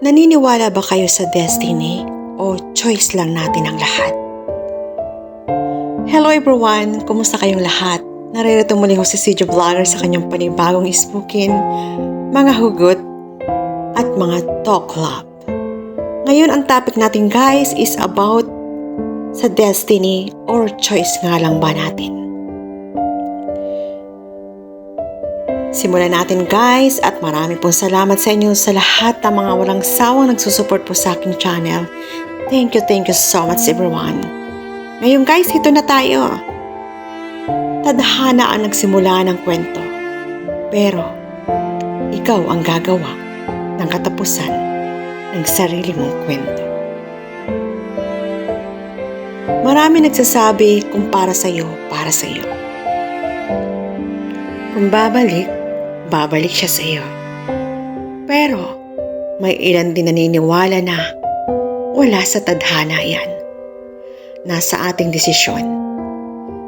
Naniniwala ba kayo sa destiny o choice lang natin ang lahat? Hello everyone! Kumusta kayong lahat? Naririto muli ko si CJ Vlogger sa kanyang panibagong ispukin, mga hugot at mga talk club. Ngayon ang topic natin guys is about sa destiny or choice nga lang ba natin. Simulan natin guys at marami pong salamat sa inyo sa lahat ng mga walang sawang nagsusupport po sa aking channel. Thank you so much everyone. Ngayon guys, ito na tayo. Tadhana ang nagsimula ng kwento. Pero, ikaw ang gagawa ng katapusan ng sarili mong kwento. Marami nagsasabi kung para sa'yo, para sa'yo. Kung babalik siya sa iyo. Pero, may ilan din naniniwala na wala sa tadhana yan. Nasa ating desisyon.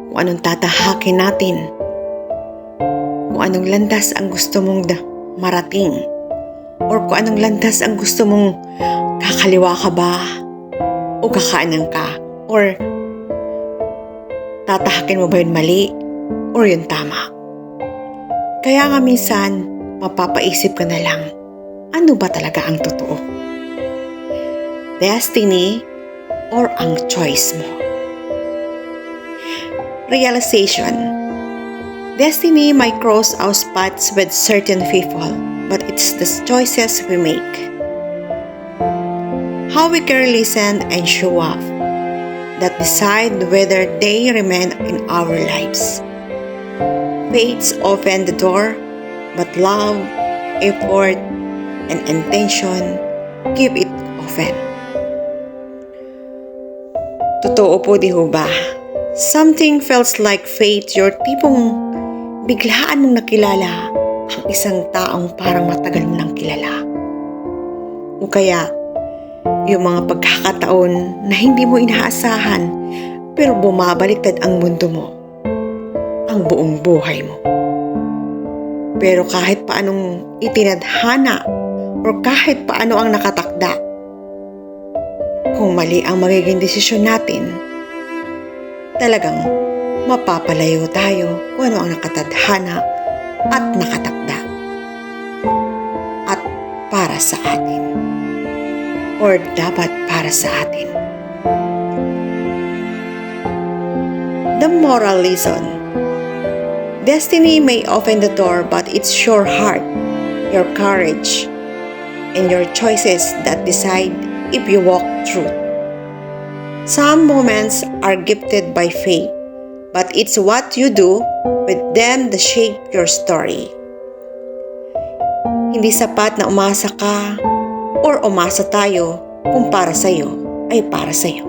Kung anong tatahakin natin. Kung anong landas ang gusto mong marating. Or kung anong landas ang gusto mong kakaliwa ka ba? O kakaanan ka? Or tatahakin mo ba yun mali? Or yun tama? Kaya nga minsan, mapapaisip ka na lang, ano ba talaga ang totoo? Destiny or ang choice mo? Realization. Destiny might cross our paths with certain people, but it's the choices we make. How we care, listen, and show up that decide whether they remain in our lives. Fates open the door, but love, effort, and intention keep it open. Totoo po di ho ba? Something feels like fate, your tipong biglaan mong nakilala ang isang taong parang matagal mo nang kilala. O kaya, yung mga pagkakataon na hindi mo inaasahan pero bumabaliktad ang mundo mo. Ang buong buhay mo. Pero kahit paanong itinadhana o kahit paano ang nakatakda, kung mali ang magiging desisyon natin, talagang mapapalayo tayo kung ano ang nakatadhana at nakatakda. At para sa atin. Or dapat para sa atin. The moral lesson. Destiny may open the door, but it's your heart, your courage, and your choices that decide if you walk through. Some moments are gifted by fate, but it's what you do with them that shape your story. Hindi sapat na umasa ka or umasa tayo kung para sa'yo ay para sa'yo.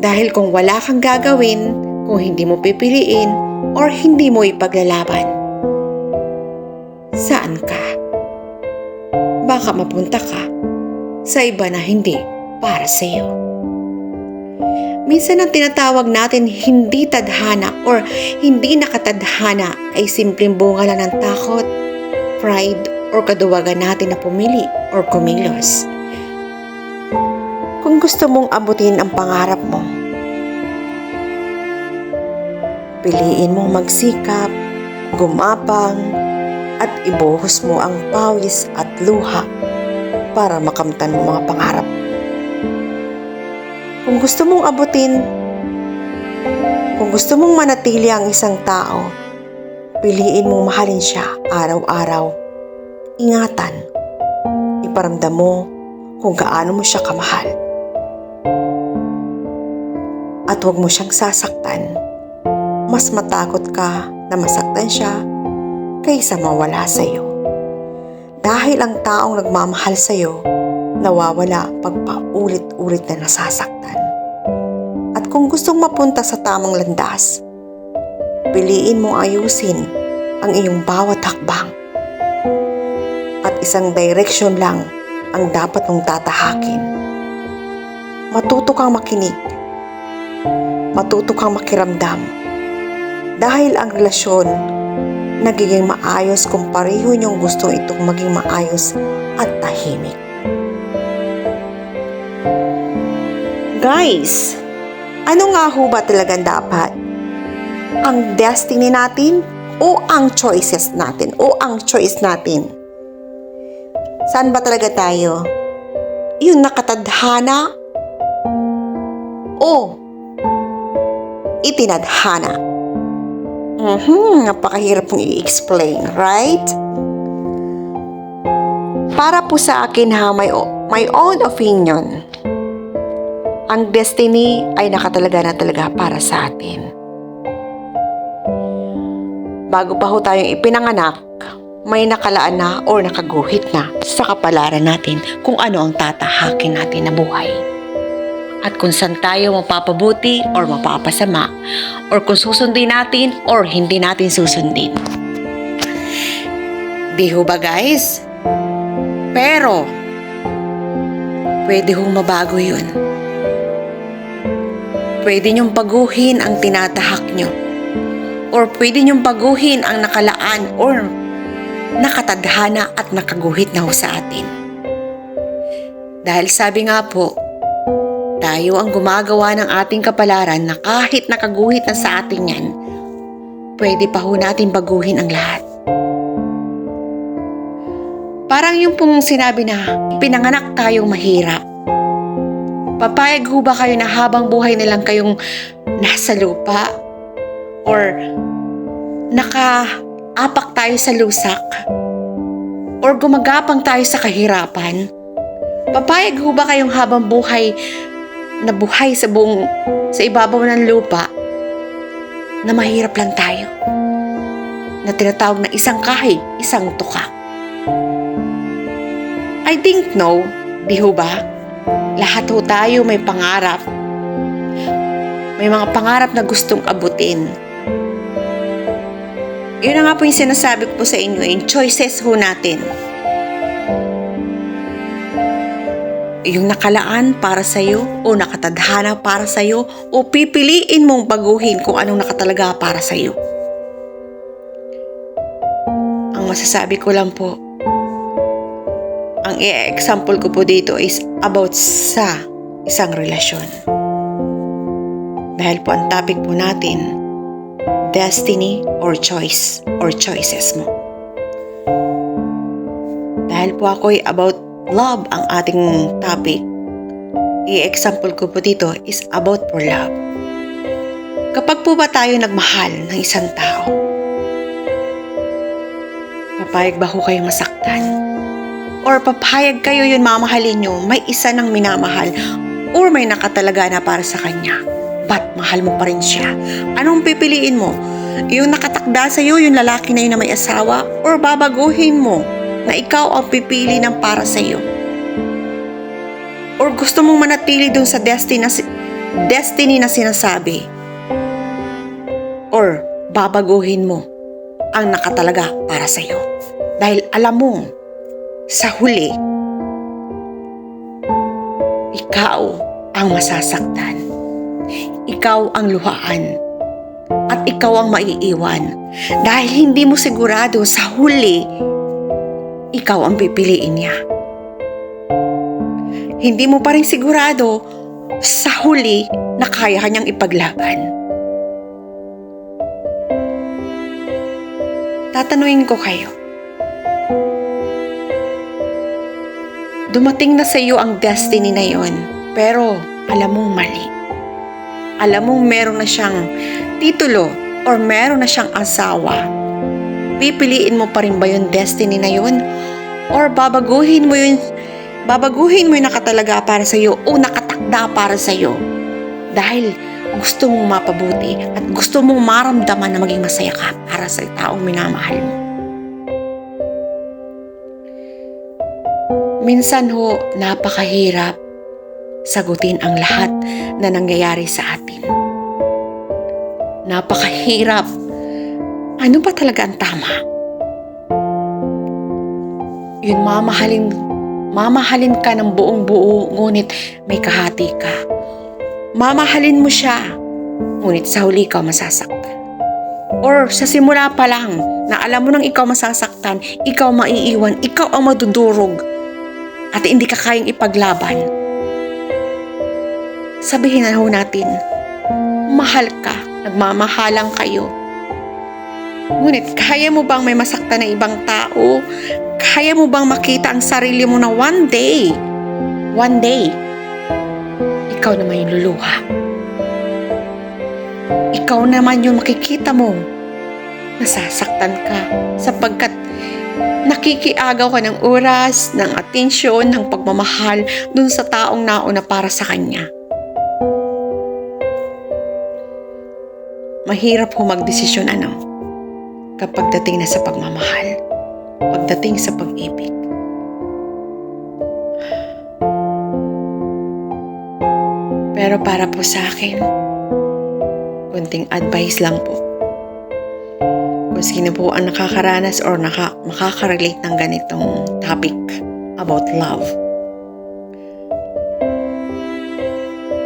Dahil kung wala kang gagawin, kung hindi mo pipiliin, or hindi mo ipaglalaban, saan ka? Baka mapunta ka sa iba na hindi para sa iyo. Minsan ang tinatawag natin hindi tadhana or hindi nakatadhana ay simpleng bunga lang ng takot, pride, or kaduwagan natin na pumili or kumilos. Kung gusto mong abutin ang pangarap mo, piliin mong magsikap, gumapang, at ibuhos mo ang pawis at luha para makamtan mo mga pangarap. Kung gusto mong abutin, kung gusto mong manatili ang isang tao, piliin mong mahalin siya araw-araw. Ingatan, iparamdam mo kung gaano mo siya kamahal. At huwag mo siyang sasaktan. Mas matakot ka na masaktan siya kaysa mawala sa iyo. Dahil ang taong nagmamahal sa iyo, nawawala pag paulit-ulit na nasasaktan. At kung gustong mapunta sa tamang landas, piliin mong ayusin ang iyong bawat hakbang. At isang direksyon lang ang dapat mong tatahakin. Matuto kang makinig. Matuto kang makiramdam. Dahil ang relasyon nagiging maayos kung pareho niyong gusto itong maging maayos at tahimik. Guys, ano nga ho ba talagang dapat? Ang destiny natin o ang choices natin o ang choice natin? Saan ba talaga tayo? Yung nakatadhana o itinadhana? Napakahirap pong i-explain, right? Para po sa akin ha, my own opinion, ang destiny ay nakatalaga na talaga para sa atin. Bago pa ho tayong ipinanganak, may nakalaan na o nakaguhit na sa kapalaran natin kung ano ang tatahakin natin na buhay. At kung saan tayo mapapabuti or mapapasama, or kung susundin natin or hindi natin susundin. Di ho ba guys? Pero, pwede hong mabago yun. Pwede niyong baguhin ang tinatahak niyo. Or pwede niyong baguhin ang nakalaan or nakatadhana at nakaguhit na ho sa atin. Dahil sabi nga po, tayo ang gumagawa ng ating kapalaran na kahit nakaguhit na sa atin yan, pwede pa ho natin baguhin ang lahat. Parang yung pong sinabi na pinanganak tayong mahirap. Papayag ho ba kayo na habang buhay na lang kayong nasa lupa? Or nakaapak tayo sa lusak? Or gumagapang tayo sa kahirapan? Papayag ho ba kayong habang buhay na buhay sa ibabaw ng lupa na mahirap lang tayo? Na tinatawag na isang kahig, isang tuka. I think no, di ho ba? Lahat ho tayo may pangarap. May mga pangarap na gustong abutin. Yun na nga po yung sinasabi ko po sa inyo, yung choices ho natin. Yung nakalaan para sa'yo o nakatadhana para sa'yo o pipiliin mong baguhin kung anong nakatalaga para sa'yo. Ang masasabi ko lang po, ang i-example ko po dito is about sa isang relasyon. Dahil po ang topic po natin, destiny or choice or choices mo. Dahil po ako'y about love ang ating topic, i-example ko po dito is about for love. Kapag po ba tayo nagmahal ng isang tao, papayag ba ho kayong masaktan? Or papayag kayo yun mamahalin nyo, may isa nang minamahal or may nakatalaga na para sa kanya? Ba't mahal mo pa rin siya? Anong pipiliin mo? Yung nakatakda sa'yo, yung lalaki na yun na may asawa? Or babaguhin mo na ikaw ang pipili ng para sa'yo? Or gusto mong manatili dun sa destiny na sinasabi? Or babaguhin mo ang nakatalaga para sa'yo? Dahil alam mo, sa huli, ikaw ang masasaktan. Ikaw ang luhaan. At ikaw ang maiiwan. Dahil hindi mo sigurado sa huli, ikaw ang pipiliin niya. Hindi mo pa rin sigurado sa huli na kaya kanyang ipaglaban. Tatanungin ko kayo. Dumating na sa iyo ang destiny na yon, pero alam mong mali. Alam mong meron na siyang titulo or meron na siyang asawa. Pipiliin mo pa rin ba yung destiny na yun? Or babaguhin mo yung nakatalaga para sa iyo o nakatakda para sa iyo? Dahil gusto mong mapabuti at gusto mong maramdaman na maging masaya ka para sa taong minamahal mo. Minsan ho, napakahirap sagutin ang lahat na nangyayari sa atin. Napakahirap. Ano ba talaga ang tama? Yun, mamahalin ka ng buong buo, ngunit may kahati ka. Mamahalin mo siya, ngunit sa huli ikaw masasaktan. Or sa simula pa lang, na alam mo nang ikaw masasaktan, ikaw maiiwan, ikaw ang madudurog, at hindi ka kayang ipaglaban. sabihin na ho natin, mahal ka, nagmamahalang kayo. Ngunit kaya mo bang may masaktan na ibang tao? Kaya mo bang makita ang sarili mo na one day, ikaw naman yung luluha. Ikaw naman yung makikita mo, nasasaktan ka sapagkat nakikiagaw ka ng oras, ng atensyon, ng pagmamahal dun sa taong nauna para sa kanya. Mahirap ho magdesisyon kapag dating na sa pagmamahal, pagdating sa pag-ibig. Pero para po sa akin, kunting advice lang po. Kung sino po ang nakakaranas or makakarelate ng ganitong topic about love,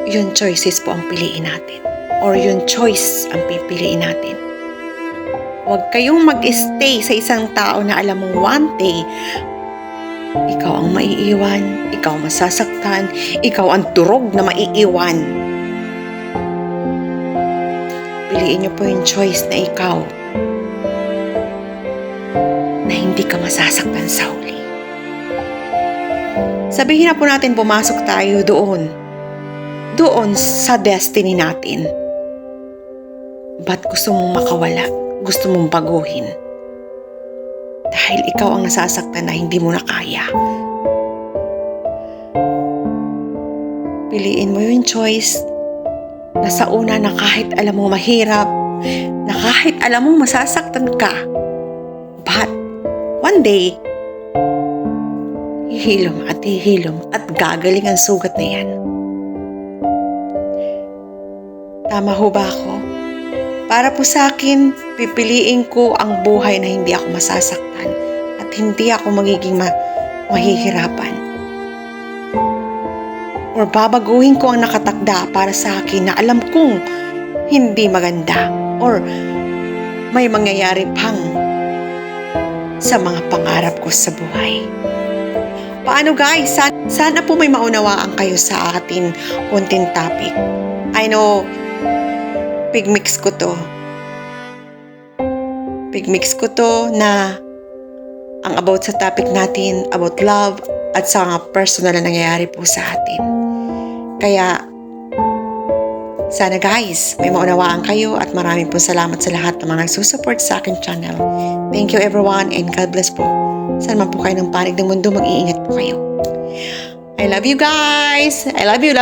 yung choices po ang piliin natin. Or yung choice ang pipiliin natin. Huwag kayong mag-stay sa isang tao na alam mong one day, ikaw ang maiiwan, ikaw masasaktan, ikaw ang durog na maiiwan. Piliin niyo po yung choice na ikaw, na hindi ka masasaktan sa huli. Sabihin na po natin pumasok tayo doon sa destiny natin. Ba't gusto mong makawala? Gusto mong baguhin? Dahil ikaw ang nasasaktan na hindi mo na kaya. Piliin mo yung choice na sa una na kahit alam mo mahirap, na kahit alam mo masasaktan ka, but one day, hihilom at gagaling ang sugat na yan. Tama ho ba ako? Para po sa akin, pipiliin ko ang buhay na hindi ako masasaktan at hindi ako magiging mahihirapan. Or babaguhin ko ang nakatakda para sa akin na alam kong hindi maganda or may mangyayari pang sa mga pangarap ko sa buhay. Paano guys? Sana po may maunawaan kayo sa ating konting topic. I know, pigmix ko to na ang about sa topic natin, about love at sa mga personal na nangyayari po sa atin. Kaya, sana guys, may maunawaan kayo at maraming po salamat sa lahat ng mga nagsusupport sa akin channel. Thank you everyone and God bless po. Saan man po kayo ng panig ng mundo, mag-iingat po kayo. I love you guys! I love you!